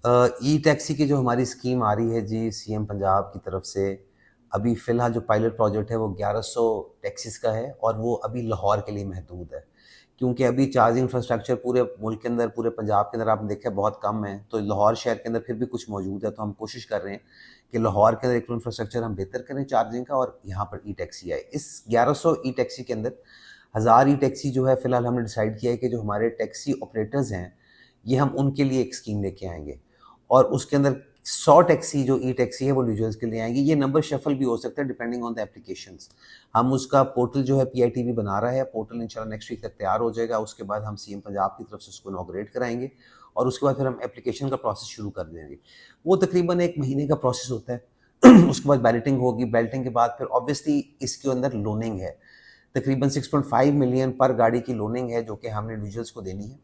ई taxi की जो हमारी स्कीम आ रही है जी सीएम पंजाब की तरफ से, अभी फ़िलहाल जो पायलट प्रोजेक्ट है वो 1100 टैक्सीज़ का है और वो अभी लाहौर के लिए महदूद है। क्योंकि अभी चार्जिंग इंफ्रास्ट्रक्चर पूरे मुल्क के अंदर, पूरे पंजाब के अंदर आपने देखा है बहुत कम है, तो लाहौर शहर के अंदर फिर भी कुछ मौजूद है, तो हम कोशिश कर रहे हैं कि लाहौर के अंदर एक इंफ्रास्ट्रक्चर हम बेहतर करें चार्जिंग का और यहाँ पर ई टैक्सी आए। इस 1100 ई टैक्सी के अंदर 1000 ई टैक्सी जो है फ़िलहाल हमने डिसाइड किया है कि जो हमारे टैक्सी ऑपरेटर्स हैं, ये हम उनके लिए एक स्कीम लेके आएँगे और उसके अंदर 100 टैक्सी जो ई टैक्सी है वो इंडिविजुअल्स के लिए आएंगी। ये नंबर शफल भी हो सकता है डिपेंडिंग ऑन द एप्लीकेशंस। हम उसका पोर्टल जो है पीआईटीवी बना रहा है, पोर्टल इंशाल्लाह नेक्स्ट वीक तक तैयार हो जाएगा। उसके बाद हम सीएम पंजाब की तरफ से उसको इनॉग्रेट कराएंगे और उसके बाद फिर हम एप्लीकेशन का प्रोसेस शुरू कर देंगे। वो तकरीबन 1 महीने का प्रोसेस होता है। उसके बाद बैलेटिंग होगी, बैलेटिंग के बाद फिर ऑब्वियसली इसके अंदर लोनिंग है, तकरीबन 6.5 मिलियन पर गाड़ी की लोनिंग है जो कि हमने इंडिविजुअल्स को देनी है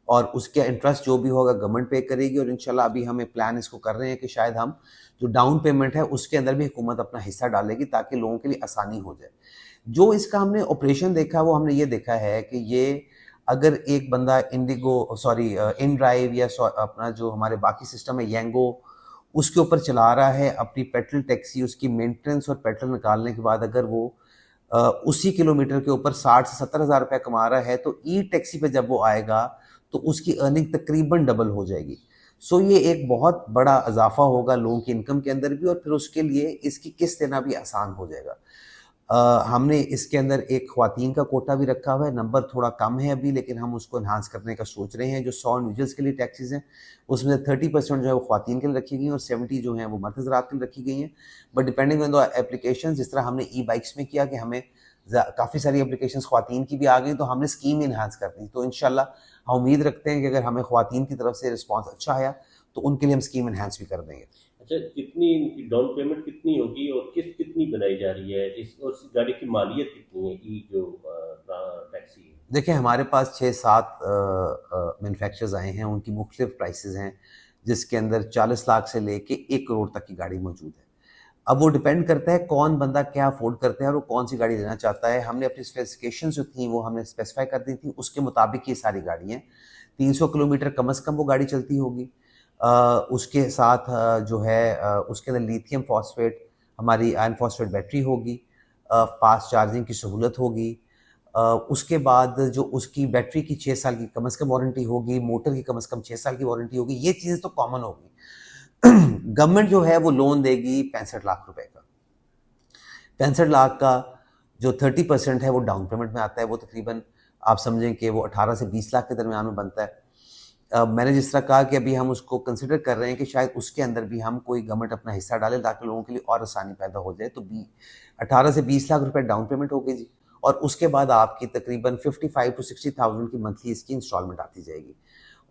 और उसके इंटरेस्ट जो भी होगा गवर्नमेंट पे करेगी और इंशाल्लाह अभी हमें प्लान इसको कर रहे हैं कि शायद हम जो डाउन पेमेंट है उसके अंदर भी हुकूमत अपना हिस्सा डालेगी ताकि लोगों के लिए आसानी हो जाए। जो इसका हमने ऑपरेशन देखा वो हमने ये देखा है कि ये अगर एक बंदा इन ड्राइव या अपना जो हमारे बाकी सिस्टम है येंगो उसके ऊपर चला रहा है अपनी पेट्रोल टैक्सी, उसकी मेंटेनेंस और पेट्रोल निकालने के बाद अगर वो उसी किलोमीटर के ऊपर 60 से 70 हज़ार रुपये कमा रहा है तो ई टैक्सी पे जब वो आएगा तो उसकी अर्निंग तकरीबन डबल हो जाएगी। सो ये एक बहुत बड़ा इजाफा होगा लोगों की इनकम के अंदर भी और फिर उसके लिए इसकी किस्त देना भी आसान हो जाएगा। हमने इसके अंदर एक ख्वातीन का कोटा भी रखा हुआ है, नंबर थोड़ा कम है अभी लेकिन हम उसको एनहांस करने का सोच रहे हैं। जो 100 इंडिविजुअल्स के लिए टैक्सीज़ हैं उसमें से 30% जो है वो ख्वातीन के लिए रखी गई हैं और 70 जो हैं वो मर्द हज़रात के लिए रखी गई हैं। But depending on the application, जिस तरह हमने ई बाइक्स में किया कि हमें काफ़ी सारी एप्लीकेशन ख्वातीन की भी आ गई तो हमने स्कीम इन्हांस कर दी। तो इंशाल्लाह हम उम्मीद रखते हैं कि अगर हमें ख्वातीन की तरफ से रिस्पॉन्स अच्छा आया तो उनके लिए हम स्कीम इन्हांस भी कर देंगे। अच्छा, कितनी इनकी डाउन पेमेंट कितनी होगी और किस्त कितनी बनाई जा रही है इस, और इस गाड़ी की मालियत कितनी है, ई जो टैक्सी है? देखिए हमारे पास 6-7 मैन्युफैक्चरर्स आए हैं, उनकी मुख्तलिफ प्राइसेस हैं जिसके अंदर 40 लाख से लेके 1 करोड़ तक की गाड़ी मौजूद है। अब वो डिपेंड करता है कौन बंदा क्या अफोर्ड करता है और वो कौन सी गाड़ी लेना चाहता है। हमने अपनी स्पेसिफिकेशन जो थी वो हमने स्पेसिफाई कर दी थी, उसके मुताबिक ये सारी गाड़ी हैं। 300 किलोमीटर कम से कम वो गाड़ी चलती होगी। उसके साथ जो है उसके अंदर लिथियम फॉस्फेट हमारी आयरन फॉस्फेट बैटरी होगी, फास्ट चार्जिंग की सहूलत होगी। उसके बाद जो उसकी बैटरी की 6 साल की कम से कम वारंटी होगी, मोटर की कम से कम 6 साल की वारंटी होगी। ये चीज़ें तो कॉमन होगी। गवर्नमेंट जो है वो लोन देगी 65 लाख रुपए का। 65 लाख का जो 30% है वो डाउन पेमेंट में आता है, वो तकरीबन आप समझें कि वो 18 से 20 लाख के दरमियान में बनता है। मैंने जिस तरह कहा कि अभी हम उसको कंसिडर कर रहे हैं कि शायद उसके अंदर भी हम कोई गवर्नमेंट अपना हिस्सा डाले ताकि लोगों के लिए और आसानी पैदा हो जाए। तो 18 से 20 लाख रुपए डाउन पेमेंट हो गई जी और उसके बाद आपकी तकरीबन 55 टू 60,000 की मंथली इसकी इंस्टॉलमेंट आती जाएगी।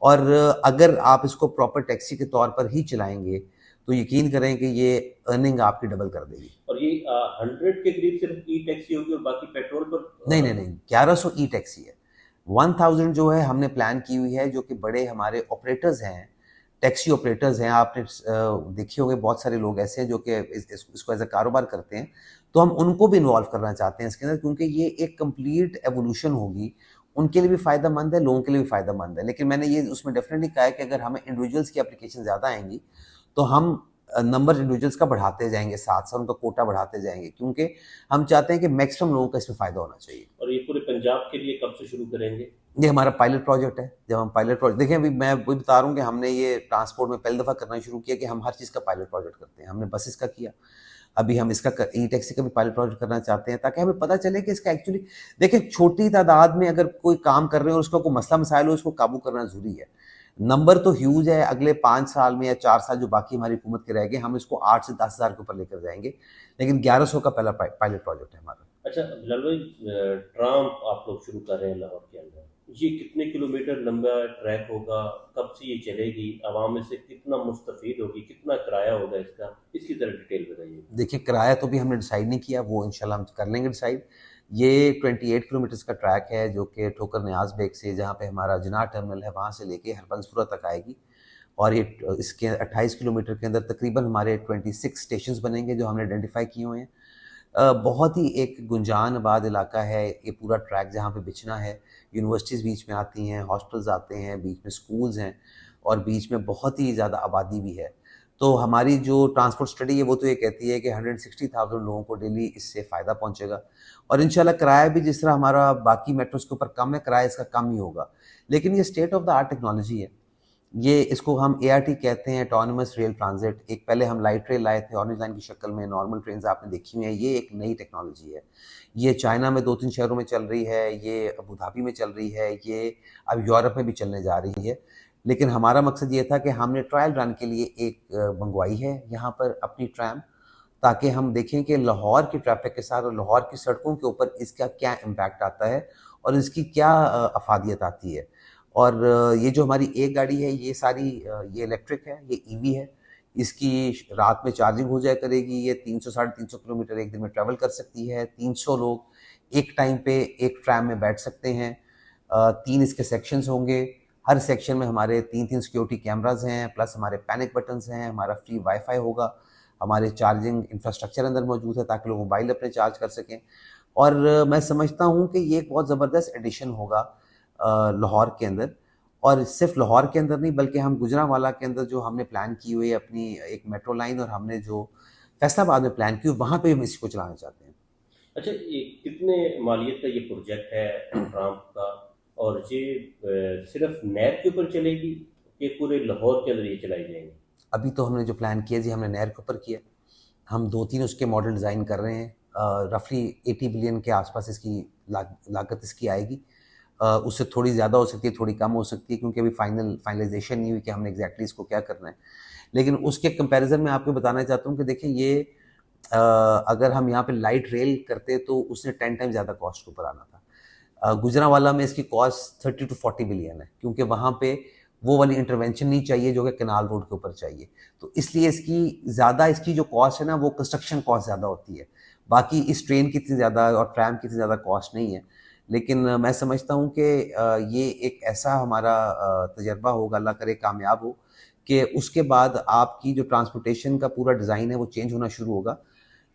और अगर आप इसको प्रॉपर टैक्सी के तौर पर ही चलाएंगे तो यकीन करें कि ये अर्निंग आपकी डबल कर देगी। और ये 100 के करीब सिर्फ ई टैक्सी होगी और बाकी पेट्रोल पर नहीं नहीं नहीं, 1100 ई टैक्सी है। 1000 जो है हमने प्लान की हुई है जो कि बड़े हमारे ऑपरेटर्स हैं, टैक्सी ऑपरेटर्स हैं। आपने देखे होंगे बहुत सारे लोग ऐसे हैं जो कि इसको एज अ कारोबार करते हैं, तो हम उनको भी इन्वॉल्व करना चाहते हैं इसके अंदर क्योंकि ये एक कंप्लीट एवोल्यूशन होगी। उनके लिए भी फ़ायदेमंद है, लोगों के लिए भी फ़ायदेमंद है। लेकिन मैंने ये उसमें डेफिनेटली कहा है कि अगर हमें इंडिविजुअल्स की एप्लीकेशन ज़्यादा आएंगी तो हम नंबर इंडिविजुअल्स का बढ़ाते जाएंगे, साथ साथ उनका कोटा बढ़ाते जाएंगे क्योंकि हम चाहते हैं कि मैक्सिमम लोगों का इसमें फ़ायदा होना चाहिए। और ये पूरे पंजाब के लिए कब से शुरू करेंगे? ये हमारा पायलट प्रोजेक्ट है। जब हम पायलट प्रोजेक्ट देखें, अभी मैं वही बता रहा हूँ कि हमने ये ट्रांसपोर्ट में पहली दफ़ा करना शुरू किया कि हम हर चीज़ का पायलट प्रोजेक्ट करते हैं। हमने बसेस का किया, अभी हम इसका ई टैक्सी का भी पायलट प्रोजेक्ट करना चाहते हैं ताकि हमें पता चले कि इसका एक्चुअली देखिए छोटी तादाद में अगर कोई काम कर रहे हो और उसका कोई मसला मसाइल हो उसको काबू करना ज़रूरी है। नंबर तो ह्यूज है, अगले 5 साल में या 4 साल जो बाकी हमारी हुकूमत के रह गए हम इसको 8 से 10 हज़ार के ऊपर लेकर जाएंगे, लेकिन 1100 का पहला पायलट प्रोजेक्ट है हमारा। अच्छा बिलाल भाई, ट्राम आप लोग शुरू कर रहे हैं लाहौर के अंदर, ये कितने किलोमीटर लंबा ट्रैक होगा? कब से ये चलेगी? आवाम इससे कितना मुस्तफ़ीद होगी? कितना किराया होगा इसका? इसकी तरह डिटेल बताइए। देखिए किराया तो भी हमने डिसाइड नहीं किया, वो इंशाल्लाह हम कर लेंगे डिसाइड। ये 28 किलोमीटर्स का ट्रैक है जो कि ठोकर न्याज बेग से जहाँ पे हमारा जिनार टर्मिनल है वहाँ से लेके हरबंसपुरा तक आएगी और ये इसके 28 किलोमीटर के अंदर तकरीबन हमारे 26 स्टेशंस बनेंगे जो हमने आइडेंटिफाई किए हुए हैं। बहुत ही एक गुंजान आबाद इलाका है ये पूरा ट्रैक जहाँ पे बिछना है। यूनिवर्सिटीज़ बीच में आती हैं, हॉस्टल्स आते हैं, बीच में स्कूल्स हैं। और बीच में बहुत ही ज़्यादा आबादी भी है। तो हमारी जो ट्रांसपोर्ट स्टडी है वो तो ये कहती है कि 160,000 लोगों को डेली इससे फ़ायदा पहुंचेगा, और इंशाल्लाह किराया भी जिस तरह हमारा बाकी मेट्रोज़ के ऊपर कम है, किराया इसका कम ही होगा। लेकिन ये state of the art technology है। ये इसको हम एआरटी कहते हैं, ऑटोनमस रेल ट्रांजिट। एक पहले हम लाइट रेल लाए थे ऑरेंज लाइन की शक्ल में, नॉर्मल ट्रेन आपने देखी हुई है, ये एक नई टेक्नोलॉजी है। ये चाइना में 2-3 शहरों में चल रही है, ये अबू धाबी में चल रही है, ये अब यूरोप में भी चलने जा रही है। लेकिन हमारा मकसद ये था कि हमने ट्रायल रन के लिए एक मंगवाई है यहाँ पर अपनी ट्रैम, ताकि हम देखें कि लाहौर की ट्रैफिक के साथ और लाहौर की सड़कों के ऊपर इसका क्या इम्पैक्ट आता है और इसकी क्या अफादियत आती है। और ये जो हमारी एक गाड़ी है ये सारी ये इलेक्ट्रिक है, ये ईवी है। इसकी रात में चार्जिंग हो जाया करेगी। ये 300 साढ़े 300 किलोमीटर एक दिन में ट्रैवल कर सकती है। 300 लोग एक टाइम पे एक ट्रैम में बैठ सकते हैं। 3 इसके सेक्शंस होंगे। हर सेक्शन में हमारे 3-3 सिक्योरिटी कैमराज हैं, प्लस हमारे पैनिक बटन्स हैं, हमारा फ्री वाईफाई होगा, हमारे चार्जिंग इंफ्रास्ट्रक्चर अंदर मौजूद है ताकि लोग मोबाइल अपने चार्ज कर सकें। और मैं समझता हूँ कि ये एक बहुत ज़बरदस्त एडिशन होगा लाहौर के अंदर। और सिर्फ लाहौर के अंदर नहीं बल्कि हम गुजरांवाला के अंदर जो हमने प्लान की हुई है अपनी एक मेट्रो लाइन, और हमने जो फैसलाबाद में प्लान की वहाँ पे हम इसको चलाना चाहते हैं। अच्छा, ये कितने मालियत का ये प्रोजेक्ट है ट्राम का, और ये सिर्फ नहर के ऊपर चलेगी कि पूरे लाहौर के अंदर ये चलाई जाएंगी? अभी तो हमने जो प्लान किया जी हमने नहर के ऊपर किया। हम 2-3 उसके मॉडल डिज़ाइन कर रहे हैं। रफली 80 बिलियन के आसपास इसकी लागत इसकी आएगी। उससे थोड़ी ज़्यादा हो सकती है, थोड़ी कम हो सकती है, क्योंकि अभी फाइनलाइजेशन नहीं हुई कि हमने एग्जैक्टली इसको क्या करना है। लेकिन उसके कंपैरिजन में आपको बताना चाहता हूँ कि देखिए ये अगर हम यहाँ पे लाइट रेल करते तो उसने 10 टाइम ज़्यादा कॉस्ट के ऊपर आना था। गुजरांवाला में इसकी कॉस्ट 30 to 40 बिलियन है, क्योंकि वहाँ पे वो वाली इंटरवेंशन नहीं चाहिए जो कि कनाल रोड के ऊपर चाहिए। तो इसलिए इसकी जो कॉस्ट है ना वो कंस्ट्रक्शन कॉस्ट ज़्यादा होती है। बाकी इस ट्रेन की इतनी ज़्यादा और ट्रैम की इतनी ज़्यादा कॉस्ट नहीं है। लेकिन मैं समझता हूँ कि ये एक ऐसा हमारा तजर्बा होगा, अल्लाह करे कामयाब हो, कि उसके बाद आपकी जो ट्रांसपोर्टेशन का पूरा डिज़ाइन है वो चेंज होना शुरू होगा।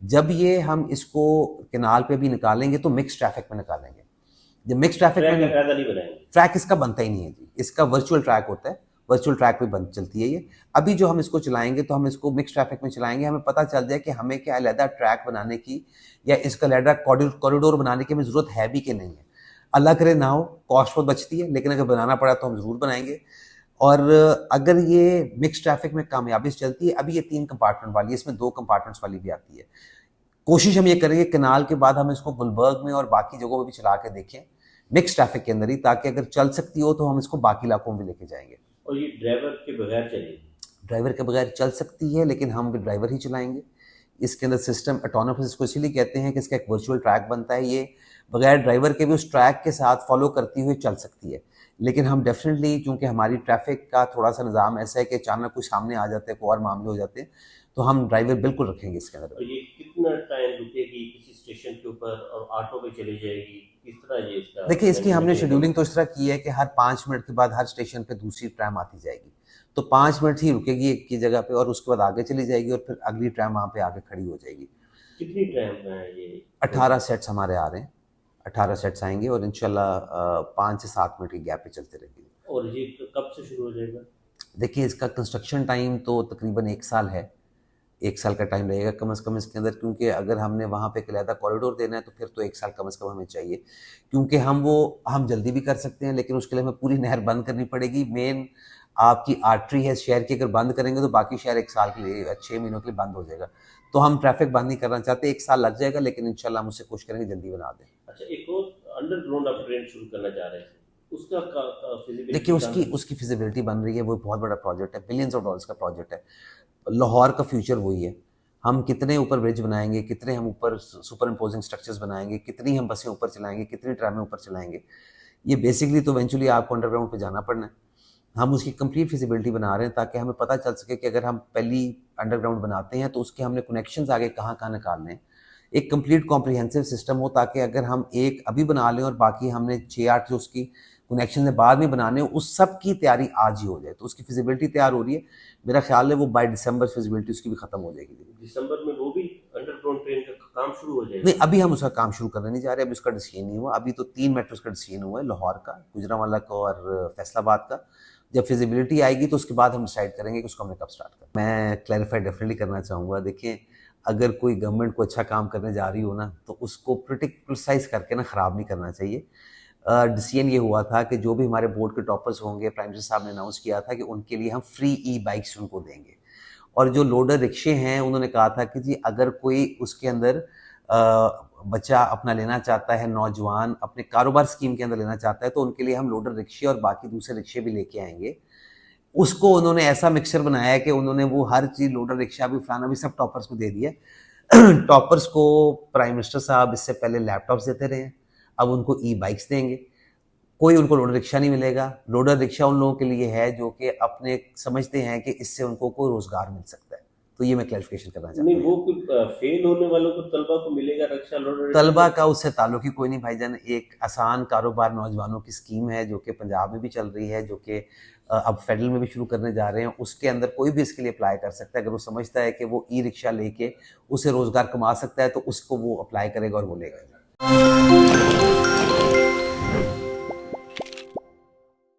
जब ये हम इसको कनाल पे भी निकालेंगे तो मिक्स ट्रैफिक में निकालेंगे। जब मिक्स ट्रैफिक ट्रैक में कायदा नहीं बनाएंगे? ट्रैक इसका बनता ही नहीं है जी, इसका वर्चुअल ट्रैक होता है। वर्चुअल ट्रैक पे बन चलती है ये। अभी जो हम इसको चलाएंगे तो हम इसको मिक्स ट्रैफिक में चलाएंगे। हमें पता चल जाए कि हमें क्या अलहदा ट्रैक बनाने की या इसका अलहदा कॉरिडोर बनाने की हमें ज़रूरत है भी कि नहीं है। अल्लाह करे ना हो, कॉस्ट बहुत बचती है, लेकिन अगर बनाना पड़ा तो हम ज़रूर बनाएंगे। और अगर ये मिक्स ट्रैफिक में कामयाबी से चलती है, अभी ये 3 कंपार्टमेंट वाली है, इसमें 2 कंपार्टमेंट्स वाली भी आती है। कोशिश हम ये करेंगे कनाल के बाद हम इसको गुलबर्ग में और बाकी जगहों पर भी चला के देखें मिक्स ट्रैफिक के अंदर ही, ताकि अगर चल सकती हो तो हम इसको बाकी इलाकों में भी लेके जाएंगे। और ये ड्राइवर के बगैर चलेगी? ड्राइवर के बगैर चल सकती है, लेकिन हम भी ड्राइवर ही चलाएंगे। इसके अंदर सिस्टम ऑटोनोमस इसको इसीलिए कहते हैं कि इसका एक वर्चुअल ट्रैक बनता है। ये बगैर ड्राइवर के भी उस ट्रैक के साथ फॉलो करती हुई चल सकती है। लेकिन हम डेफिनेटली, क्योंकि हमारी ट्रैफिक का थोड़ा सा निज़ाम ऐसा है कि अचानक कुछ सामने आ जाते हैं, कोई और मामले हो जाते हैं, तो हम ड्राइवर बिल्कुल रखेंगे इसके अंदर। और ये कितना टाइम रुकेगी किसी स्टेशन के ऊपर, और ऑटो पे चली जाएगी, किस तरह ये इसका देखिए इसकी हमने मैनेजमेंट शेड्यूलिंग रहेगा? तो इस तरह की है कि हर 5 मिनट के बाद हर स्टेशन पे दूसरी ट्रैम आती जाएगी। तो 5 मिनट ही रुकेगी एक की जगह पे, और उसके बाद आगे चली जाएगी, और फिर अगली ट्रैम वहाँ पे आके खड़ी हो जाएगी। कितनी टाइम है ये 18 प्रोजेक्ट? सेट्स हमारे आ रहे हैं। 18 सेट्स आएंगे और इंशाल्लाह 5 से 7 मिनट की गैप पे चलते रहेंगे। और ये कब से शुरू हो जाएगा? देखिए इसका कंस्ट्रक्शन टाइम तो तकरीबन 1 साल है। 1 साल का टाइम लगेगा कम से कम इसके अंदर, क्योंकि अगर हमने वहाँ पे एक अलहदा कॉरिडोर देना है तो फिर तो 1 साल कम से कम हमें चाहिए। क्योंकि हम जल्दी भी कर सकते हैं, लेकिन उसके लिए हमें पूरी नहर बंद करनी पड़ेगी। मेन आपकी आर्टरी है शहर की, अगर बंद करेंगे तो बाकी शहर 1 साल के लिए 6 महीनों के लिए बंद हो जाएगा। तो हम ट्रैफिक बंद नहीं करना चाहते। 1 साल लग जाएगा, लेकिन इंशाल्लाह हम उससे कोशिश करेंगे जल्दी बना दें। अच्छा, एक और अंडरग्राउंड आप ट्रेन शुरू करना चाह रहे थे, उसका देखिए फिजिबिलिटी उसकी उसकी फिजिबिलिटी बन रही है, वो बहुत बड़ा प्रोजेक्ट है, बिलियंस ऑफ डॉलर्स का प्रोजेक्ट है। लाहौर का फ्यूचर वही है। हम कितने ऊपर ब्रिज बनाएंगे, कितने हम ऊपर सुपर इम्पोजिंग स्ट्रक्चर्स बनाएंगे, कितनी हम बसें ऊपर चलाएंगे, कितनी ट्रामें ऊपर चलाएंगे, ये बेसिकली तो इवेंचुअली आपको अंडरग्राउंड पे जाना पड़ना है। हम उसकी कंप्लीट फिजिबिलिटी बना रहे हैं ताकि हमें पता चल सके कि अगर हम पहली अंडरग्राउंड बनाते हैं तो उसके हमने कनेक्शंस आगे कहाँ कहाँ निकालने हैं। एक कंप्लीट कॉम्प्रिहेंसिव सिस्टम हो, ताकि अगर हम एक अभी बना लें और बाकी हमने 6-8 जो उसकी कनेक्शन से बाद में बनाने हो, उस सब की तैयारी आज ही हो जाए। तो उसकी फिजिबिलिटी तैयार हो रही है। मेरा ख्याल है वो बाय दिसंबर फिजिबिलिटी उसकी भी खत्म हो जाएगी। दिसंबर में वो भी अंडरग्राउंड ट्रेन का काम शुरू हो नहीं, जाएगा? अभी हम उसका काम शुरू करने नहीं जा रहे, अभी उसका डिसीजन नहीं हुआ। अभी तो 3 मेट्रोस का डिसीजन हुआ है, लाहौर का, गुजरांवाला का और फैसलाबाद का। जब फिजिबिलिटी आएगी तो उसके बाद हम डिसाइड करेंगे कि उसको हमने कब स्टार्ट करना। मैं क्लैरिफाई डेफिनेटली करना चाहूँगा। देखिए, अगर कोई गवर्नमेंट को अच्छा काम करने जा रही हो ना, तो उसको क्रिटिसाइज करके ना ख़राब नहीं करना चाहिए। डिसीजन ये हुआ था कि जो भी हमारे बोर्ड के टॉपर्स होंगे, प्राइम मिनिस्टर साहब ने अनाउंस किया था कि उनके लिए हम फ्री ई बाइक्स उनको देंगे। और जो लोडर रिक्शे हैं, उन्होंने कहा था कि जी अगर कोई उसके अंदर बच्चा अपना लेना चाहता है, नौजवान अपने कारोबार स्कीम के अंदर लेना चाहता है, तो उनके लिए हम लोडर रिक्शे और बाकी दूसरे रिक्शे भी लेके आएंगे। उसको उन्होंने ऐसा मिक्सचर बनाया है कि उन्होंने वो हर चीज़, लोडर रिक्शा भी, फलाना भी, सब टॉपर्स को दे दिया। टॉपर्स को प्राइम मिनिस्टर साहब इससे पहले लैपटॉप्स देते रहे हैं, अब उनको ई बाइक्स देंगे। कोई उनको लोडर रिक्शा नहीं मिलेगा। लोडर रिक्शा उन लोगों के लिए है जो कि अपने समझते हैं कि इससे उनको कोई रोजगार मिल सकता है। तो ये मैं क्लैरिफिकेशन करना चाहता नहीं, हूँ। वो कुछ फेल होने वालों को तलबा को मिलेगा रक्षा लोडर रिक्शा तलबा में? का उससे ताल्लुक ही कोई नहीं भाईजान। एक आसान कारोबार नौजवानों की स्कीम है जो कि पंजाब में भी चल रही है, जो कि अब फेडरल में भी शुरू करने जा रहे हैं। उसके अंदर कोई भी इसके लिए अप्लाई कर सकता है। अगर वो समझता है कि वो ई रिक्शा लेके उसे रोजगार कमा सकता है तो उसको वो अप्लाई करेगा और वो लेगा।